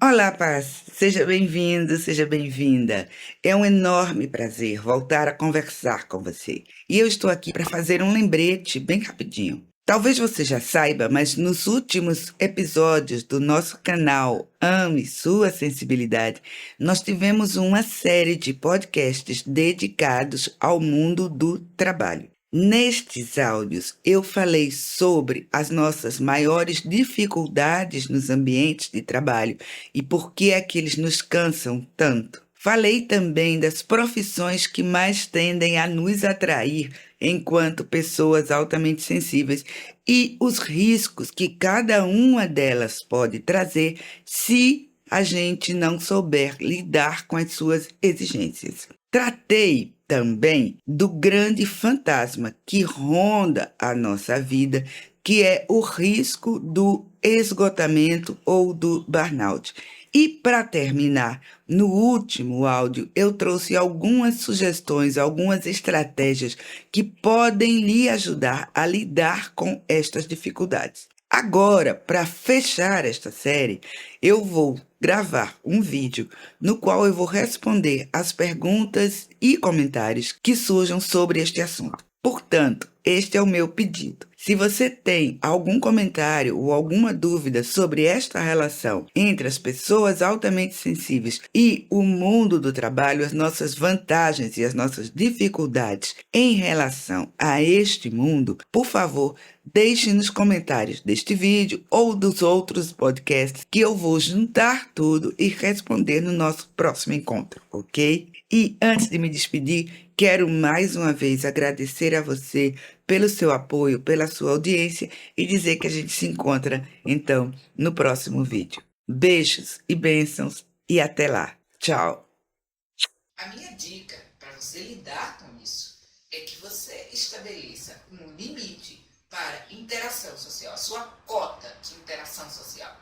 Olá, Paz. Seja bem-vindo, seja bem-vinda. É um enorme prazer voltar a conversar com você. E eu estou aqui para fazer um lembrete bem rapidinho. Talvez você já saiba, mas nos últimos episódios do nosso canal Ame Sua Sensibilidade, nós tivemos uma série de podcasts dedicados ao mundo do trabalho. Nestes áudios, eu falei sobre as nossas maiores dificuldades nos ambientes de trabalho e por que é que eles nos cansam tanto. Falei também das profissões que mais tendem a nos atrair enquanto pessoas altamente sensíveis e os riscos que cada uma delas pode trazer se a gente não souber lidar com as suas exigências. Tratei também do grande fantasma que ronda a nossa vida, que é o risco do esgotamento ou do burnout. E para terminar, no último áudio, eu trouxe algumas sugestões, algumas estratégias que podem lhe ajudar a lidar com estas dificuldades. Agora, para fechar esta série, eu vou gravar um vídeo no qual eu vou responder as perguntas e comentários que surjam sobre este assunto. Portanto, este é o meu pedido. Se você tem algum comentário ou alguma dúvida sobre esta relação entre as pessoas altamente sensíveis e o mundo do trabalho, as nossas vantagens e as nossas dificuldades em relação a este mundo, por favor, deixe nos comentários deste vídeo ou dos outros podcasts que eu vou juntar tudo e responder no nosso próximo encontro, ok? E antes de me despedir, quero mais uma vez agradecer a você pelo seu apoio, pela sua audiência e dizer que a gente se encontra, então, no próximo vídeo. Beijos e bênçãos e até lá. Tchau! A minha dica para você lidar com isso é que você estabeleça um limite para interação social, a sua cota de interação social.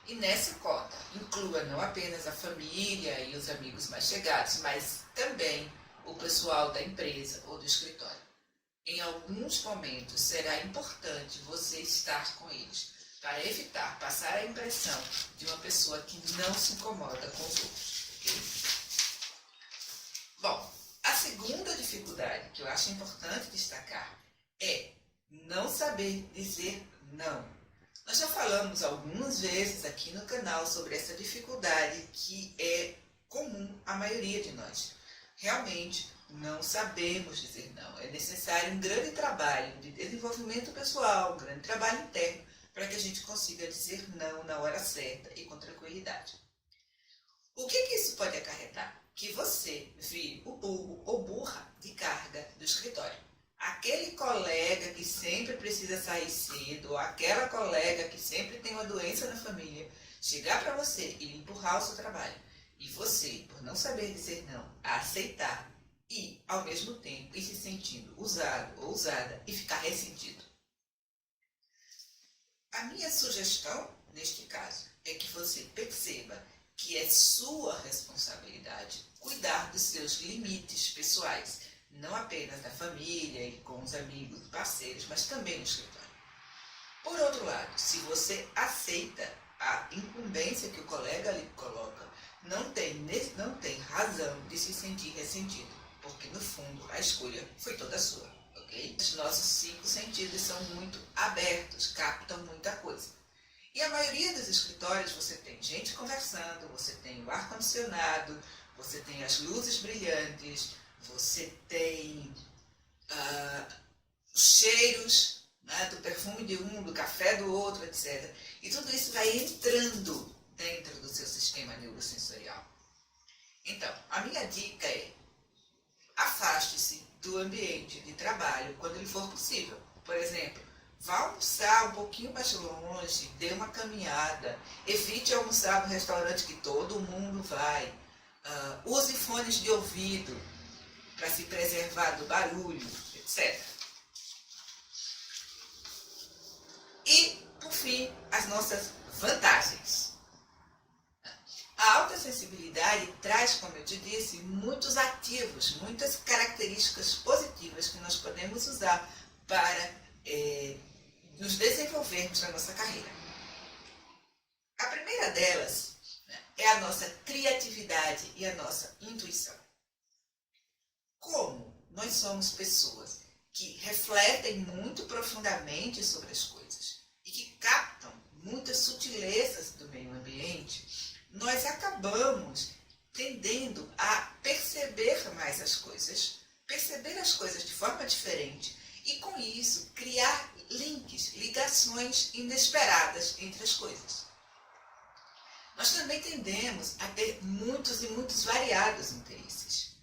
E nessa cota inclua não apenas a família e os amigos mais chegados, mas também o pessoal da empresa ou do escritório. Em alguns momentos será importante você estar com eles, para evitar passar a impressão de uma pessoa que não se incomoda com os outros. Okay? Bom, a segunda dificuldade que eu acho importante destacar é não saber dizer não. Nós já falamos algumas vezes aqui no canal sobre essa dificuldade que é comum à maioria de nós. Realmente não sabemos dizer não. É necessário um grande trabalho de desenvolvimento pessoal, um grande trabalho interno, para que a gente consiga dizer não na hora certa e com tranquilidade. O que isso pode acarretar? Que você vire o burro ou burra de carga do escritório. Aquele colega que sempre precisa sair cedo, ou aquela colega que sempre tem uma doença na família, chegar para você e empurrar o seu trabalho. E você, por não saber dizer não, a aceitar e, ao mesmo tempo, ir se sentindo usado ou usada e ficar ressentido. A minha sugestão, neste caso, é que você perceba que é sua responsabilidade cuidar dos seus limites pessoais, não apenas da família e com os amigos e parceiros, mas também no escritório. Por outro lado, se você aceita a incumbência que o colega lhe coloca, não tem razão de se sentir ressentido, porque no fundo a escolha foi toda sua, ok? Os nossos 5 sentidos são muito abertos, captam muita coisa. E a maioria dos escritórios você tem gente conversando, você tem o ar-condicionado, você tem as luzes brilhantes, você tem os cheiros, né, do perfume de um, do café do outro, etc. E tudo isso vai entrando dentro do seu sistema neurosensorial. Então, a minha dica é: afaste-se do ambiente de trabalho quando lhe for possível. Por exemplo, vá almoçar um pouquinho mais longe, dê uma caminhada, evite almoçar no restaurante que todo mundo vai, use fones de ouvido para se preservar do barulho, etc. E, por fim, as nossas vantagens. A alta sensibilidade traz, como eu te disse, muitos ativos, muitas características positivas que nós podemos usar para nos desenvolvermos na nossa carreira. A primeira delas, né, é a nossa criatividade e a nossa intuição. Como nós somos pessoas que refletem muito profundamente sobre as coisas e que captam muitas sutilezas do meio ambiente, nós acabamos tendendo a perceber mais as coisas, perceber as coisas de forma diferente e, com isso, criar links, ligações inesperadas entre as coisas. Nós também tendemos a ter muitos e muitos variados interesses.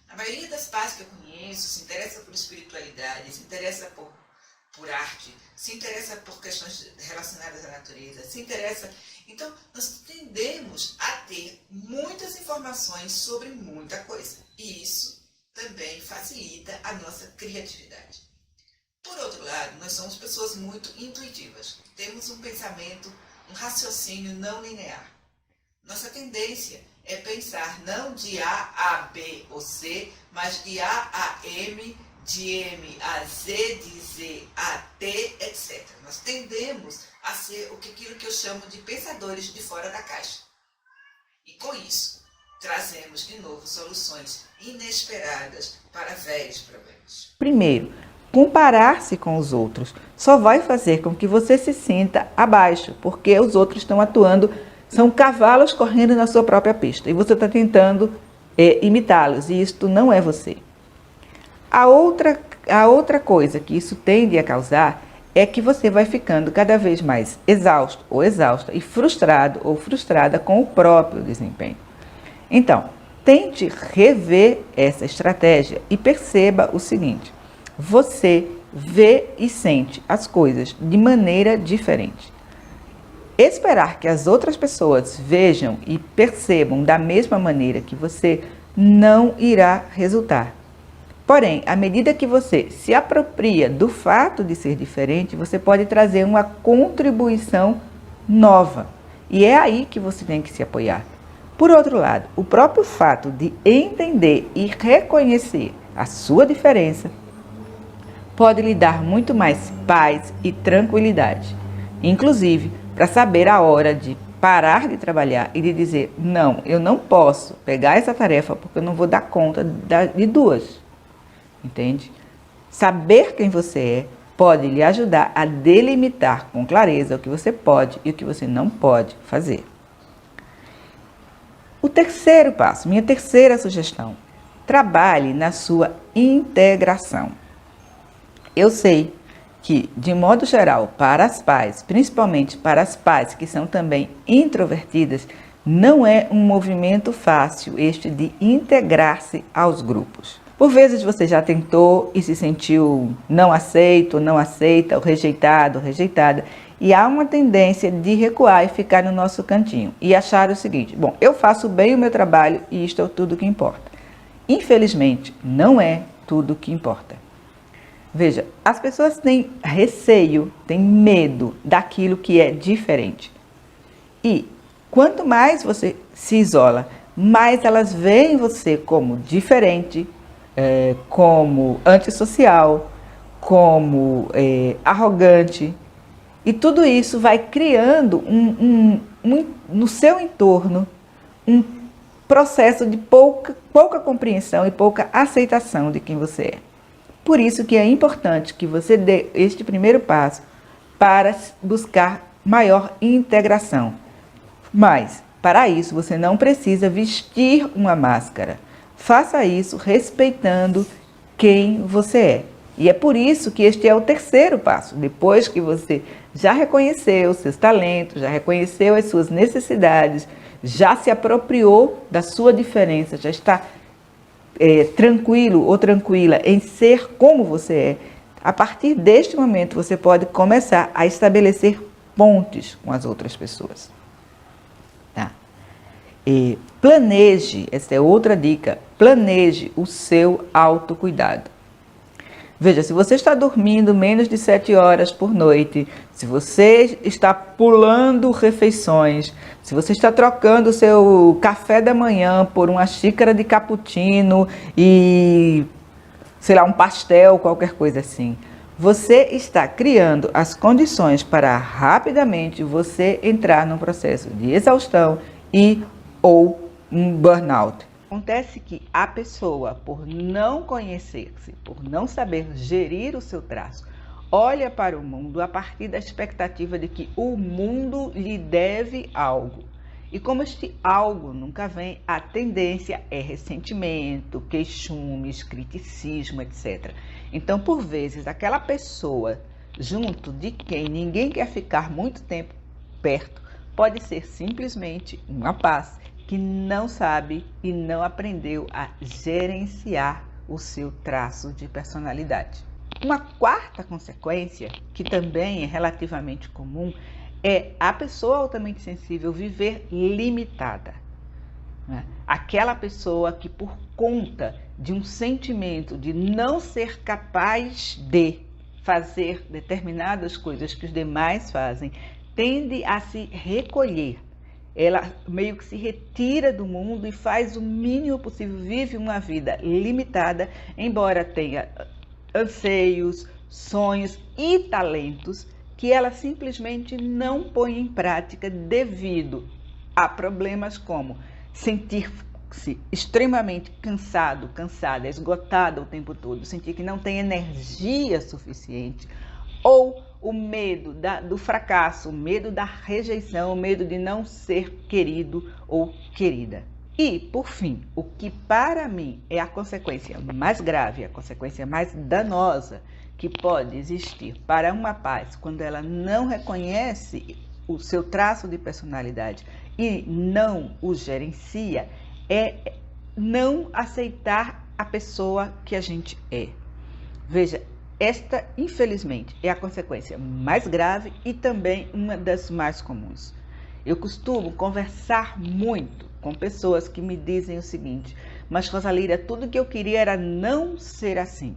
A maioria das pais que eu conheço se interessa por espiritualidade, se interessa por arte, se interessa por questões relacionadas à natureza, se interessa... Então, nós tendemos a ter muitas informações sobre muita coisa. E isso também facilita a nossa criatividade. Por outro lado, nós somos pessoas muito intuitivas. Temos um pensamento, um raciocínio não linear. Nossa tendência é pensar não de A a B ou C, mas de A a M, de M a Z, de Z a T, etc. Nós tendemos a ser aquilo que eu chamo de pensadores de fora da caixa. E com isso, trazemos de novo soluções inesperadas para velhos problemas. Primeiro, comparar-se com os outros só vai fazer com que você se sinta abaixo, porque os outros estão atuando, são cavalos correndo na sua própria pista e você está tentando imitá-los e isto não é você. A outra coisa que isso tende a causar é que você vai ficando cada vez mais exausto ou exausta e frustrado ou frustrada com o próprio desempenho. Então, tente rever essa estratégia e perceba o seguinte: você vê e sente as coisas de maneira diferente. Esperar que as outras pessoas vejam e percebam da mesma maneira que você não irá resultar. Porém, à medida que você se apropria do fato de ser diferente, você pode trazer uma contribuição nova. E é aí que você tem que se apoiar. Por outro lado, o próprio fato de entender e reconhecer a sua diferença pode lhe dar muito mais paz e tranquilidade. Inclusive, para saber a hora de parar de trabalhar e de dizer, não, eu não posso pegar essa tarefa porque eu não vou dar conta de duas. Entende? Saber quem você é pode lhe ajudar a delimitar com clareza o que você pode e o que você não pode fazer. O terceiro passo, minha terceira sugestão, trabalhe na sua integração. Eu sei que, de modo geral, para as pais, principalmente para as pais que são também introvertidas, não é um movimento fácil este de integrar-se aos grupos. Por vezes você já tentou e se sentiu não aceito, não aceita, ou rejeitado, rejeitada, e há uma tendência de recuar e ficar no nosso cantinho e achar o seguinte: bom, eu faço bem o meu trabalho e isto é tudo que importa. Infelizmente, não é tudo que importa. Veja, as pessoas têm receio, têm medo daquilo que é diferente. E quanto mais você se isola, mais elas veem você como diferente, como antissocial, como arrogante. E tudo isso vai criando no seu entorno um processo de pouca compreensão e pouca aceitação de quem você é. Por isso que é importante que você dê este primeiro passo para buscar maior integração. Mas, para isso, você não precisa vestir uma máscara. Faça isso respeitando quem você é. E é por isso que este é o terceiro passo. Depois que você já reconheceu os seus talentos, já reconheceu as suas necessidades, já se apropriou da sua diferença, já está tranquilo ou tranquila em ser como você é, a partir deste momento você pode começar a estabelecer pontes com as outras pessoas. Tá? E planeje, essa é outra dica, planeje o seu autocuidado. Veja, se você está dormindo menos de 7 horas por noite, se você está pulando refeições, se você está trocando o seu café da manhã por uma xícara de cappuccino e, sei lá, um pastel, qualquer coisa assim, você está criando as condições para rapidamente você entrar num processo de exaustão e ou um burnout. Acontece que a pessoa, por não conhecer-se, por não saber gerir o seu traço, olha para o mundo a partir da expectativa de que o mundo lhe deve algo. E como este algo nunca vem, a tendência é ressentimento, queixumes, criticismo, etc. Então, por vezes, aquela pessoa junto de quem ninguém quer ficar muito tempo perto pode ser simplesmente um rapaz que não sabe e não aprendeu a gerenciar o seu traço de personalidade. Uma quarta consequência, que também é relativamente comum, é a pessoa altamente sensível viver limitada. Aquela pessoa que, por conta de um sentimento de não ser capaz de fazer determinadas coisas que os demais fazem, tende a se recolher. Ela meio que se retira do mundo e faz o mínimo possível, vive uma vida limitada, embora tenha anseios, sonhos e talentos que ela simplesmente não põe em prática devido a problemas como sentir-se extremamente cansada, esgotada o tempo todo, sentir que não tem energia suficiente, ou o medo do fracasso, o medo da rejeição, o medo de não ser querido ou querida. E, por fim, o que para mim é a consequência mais grave, a consequência mais danosa que pode existir para uma paz quando ela não reconhece o seu traço de personalidade e não o gerencia, é não aceitar a pessoa que a gente é. Veja, esta, infelizmente, é a consequência mais grave e também uma das mais comuns. Eu costumo conversar muito com pessoas que me dizem o seguinte: mas Rosalira, tudo que eu queria era não ser assim.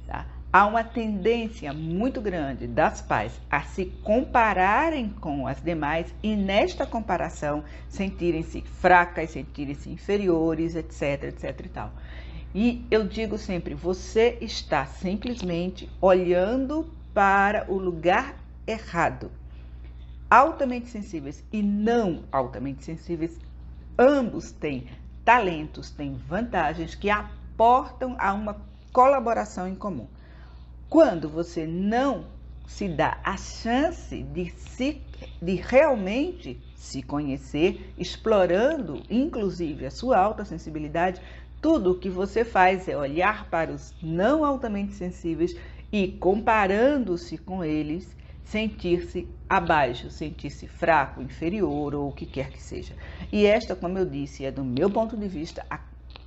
Tá? Há uma tendência muito grande das pais a se compararem com as demais e nesta comparação sentirem-se fracas, sentirem-se inferiores, etc, etc e tal. E eu digo sempre, você está simplesmente olhando para o lugar errado. Altamente sensíveis e não altamente sensíveis, ambos têm talentos, têm vantagens que aportam a uma colaboração em comum. Quando você não se dá a chance de realmente se conhecer, explorando inclusive a sua alta sensibilidade, tudo o que você faz é olhar para os não altamente sensíveis e, comparando-se com eles, sentir-se abaixo, sentir-se fraco, inferior ou o que quer que seja. E esta, como eu disse, é do meu ponto de vista a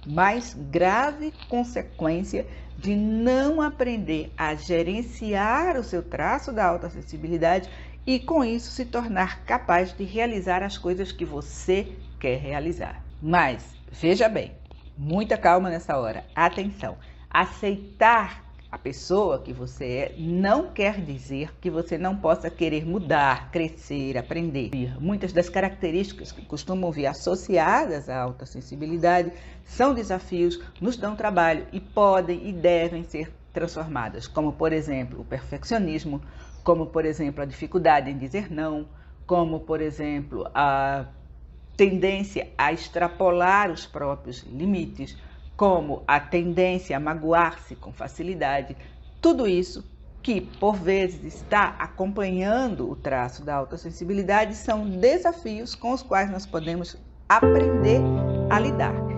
mais grave consequência de não aprender a gerenciar o seu traço da alta sensibilidade e, com isso, se tornar capaz de realizar as coisas que você quer realizar. Mas, veja bem, muita calma nessa hora. Atenção, aceitar a pessoa que você é não quer dizer que você não possa querer mudar, crescer, aprender. Muitas das características que costumam vir associadas à alta sensibilidade são desafios, nos dão trabalho e podem e devem ser transformadas, como, por exemplo, o perfeccionismo, como, por exemplo, a dificuldade em dizer não, como, por exemplo, a tendência a extrapolar os próprios limites, como a tendência a magoar-se com facilidade, tudo isso que por vezes está acompanhando o traço da autossensibilidade são desafios com os quais nós podemos aprender a lidar.